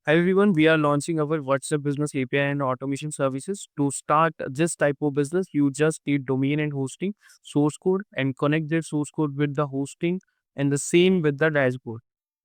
Hi everyone, we are launching our WhatsApp Business API and automation services. To start this type of business, you just need domain and hosting, source code, and connect that source code with the hosting and the same with the dashboard.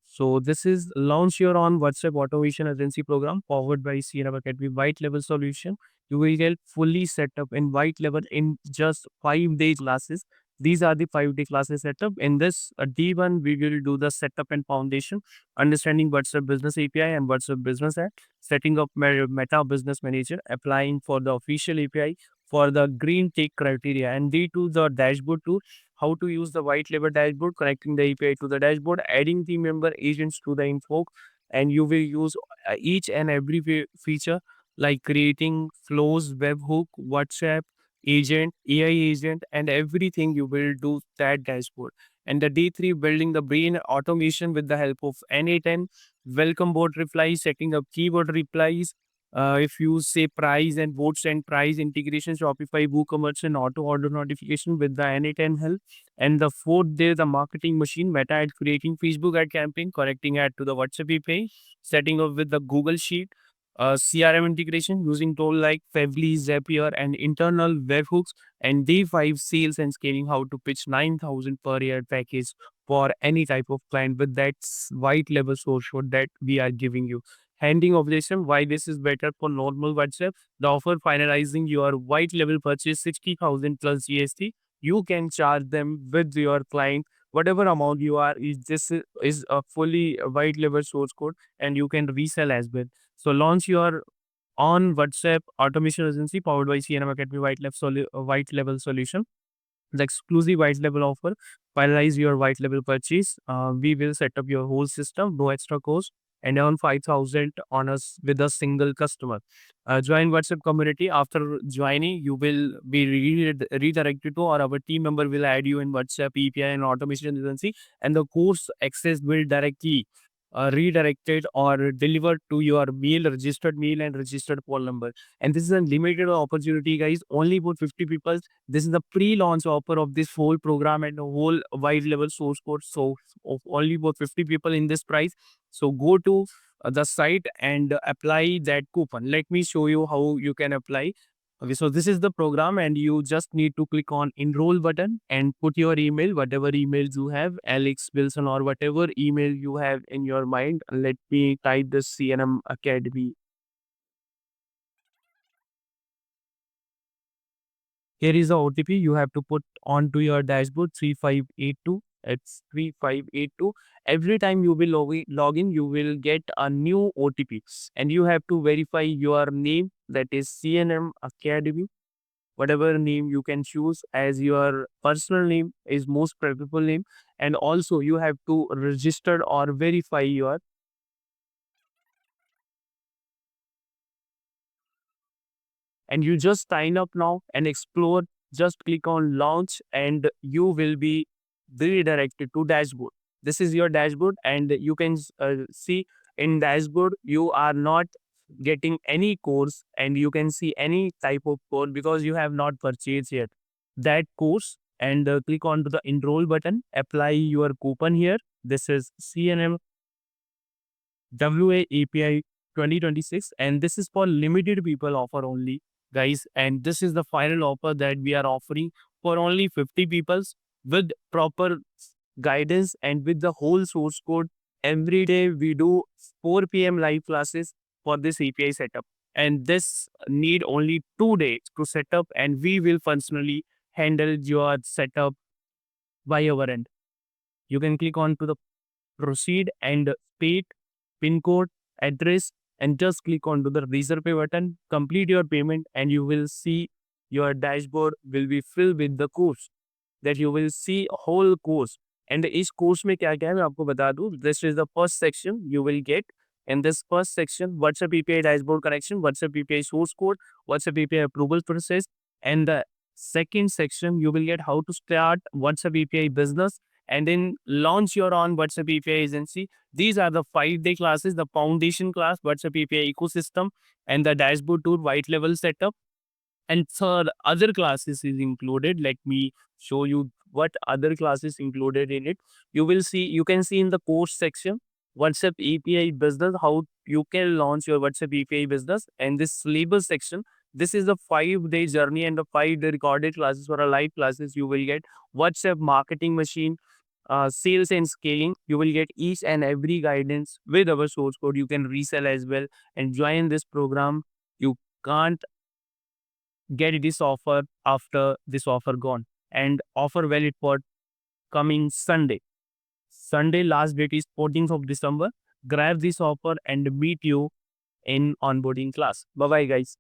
So this is launch your own WhatsApp automation agency program powered by CNM Academy white level solution. You will get fully set up in white level in just 5 days classes. These are the 5 day classes setup. In this D1, we will do the setup and foundation, understanding WhatsApp Business API and WhatsApp Business App, setting up Meta Business Manager, applying for the official API for the green tick criteria, and D2 the dashboard tool, how to use the white label dashboard, connecting the API to the dashboard, adding team member agents to the info, and you will use each and every feature like creating flows, webhook, WhatsApp agent, AI agent, and everything you will do that dashboard. And the D3 building the brain automation with the help of N8N, welcome bot replies, setting up keyword replies. If you say price and votes and price integration, Shopify, WooCommerce, and auto order notification with the N8N help. And the fourth day, the marketing machine, Meta ad creating Facebook ad campaign, connecting ad to the WhatsApp API, setting up with the Google Sheet, CRM integration using tool like Fevly, Zapier, and internal webhooks, and D5 sales and scaling, how to pitch 9,000 per year package for any type of client with that white level source code that we are giving you. Handing obligation, why this is better for normal WhatsApp. The offer finalizing your white level purchase 60,000 plus GST. You can charge them with your client whatever amount you are. Is this is a fully white level source code, and you can resell as well. So launch your on WhatsApp automation agency powered by CNM Academy white level solution. The exclusive white label offer. Finalize your white label purchase. We will set up your whole system, no extra cost, and earn 5,000 on us with a single customer. Join WhatsApp community. After joining, you will be redirected to, or our team member will add you in WhatsApp API and automation agency, and the course access will directly redirected or delivered to your registered mail and registered phone number. And this is a limited opportunity, guys, only for 50 people. This is the pre-launch offer of this whole program and the whole wide level source code. So of only for 50 people in this price. So go to the site and apply that coupon. Let me show you how you can apply. Okay, so this is the program, and you just need to click on enroll button and put your email, whatever emails you have, Alex Wilson or whatever email you have in your mind. Let me type the CNM Academy. Here is the OTP you have to put onto your dashboard 3582. It's 3582. Every time you will log in, you will get a new OTP, and you have to verify your name, that is CNM Academy. Whatever name you can choose as your personal name is most preferable name. And also you have to register or verify your, and you just sign up now and explore. Just click on launch and you will be redirected to dashboard. This is your dashboard, and you can see in dashboard you are not getting any course, and you can see any type of course because you have not purchased yet that course. And click on to the enroll button, apply your coupon here. This is CNM WA API 2026, and this is for limited people offer only, guys. And this is the final offer that we are offering for only 50 people with proper guidance and with the whole source code. Every day we do 4 p.m. live classes for this API setup, and this need only 2 days to set up, and we will functionally handle your setup by our end. You can click on to the proceed and state, pin code, address, and just click on to the reserve pay button, complete your payment, and you will see your dashboard will be filled with the course, that you will see whole course. And इस course में क्या क्या है मैं आपको बता दूं. This is the first section you will get. In this first section, WhatsApp API dashboard connection, WhatsApp API source code, WhatsApp API approval process. And the second section you will get how to start WhatsApp API business, and then launch your own WhatsApp API agency. These are the 5 day classes, the foundation class, WhatsApp API ecosystem, and the dashboard tool white level setup. And third, other classes is included. Let me show you what other classes included in it. You will see, you can see in the course section, WhatsApp API business, how you can launch your WhatsApp API business. And this syllabus section, this is a 5-day journey and a 5-day recorded classes or a live classes. You will get WhatsApp marketing machine, sales and scaling. You will get each and every guidance with our source code. You can resell as well and join this program. You can't get this offer after this offer gone. And offer valid for coming Sunday. Sunday last date is 14th of December. Grab this offer and meet you in onboarding class. Bye bye, guys.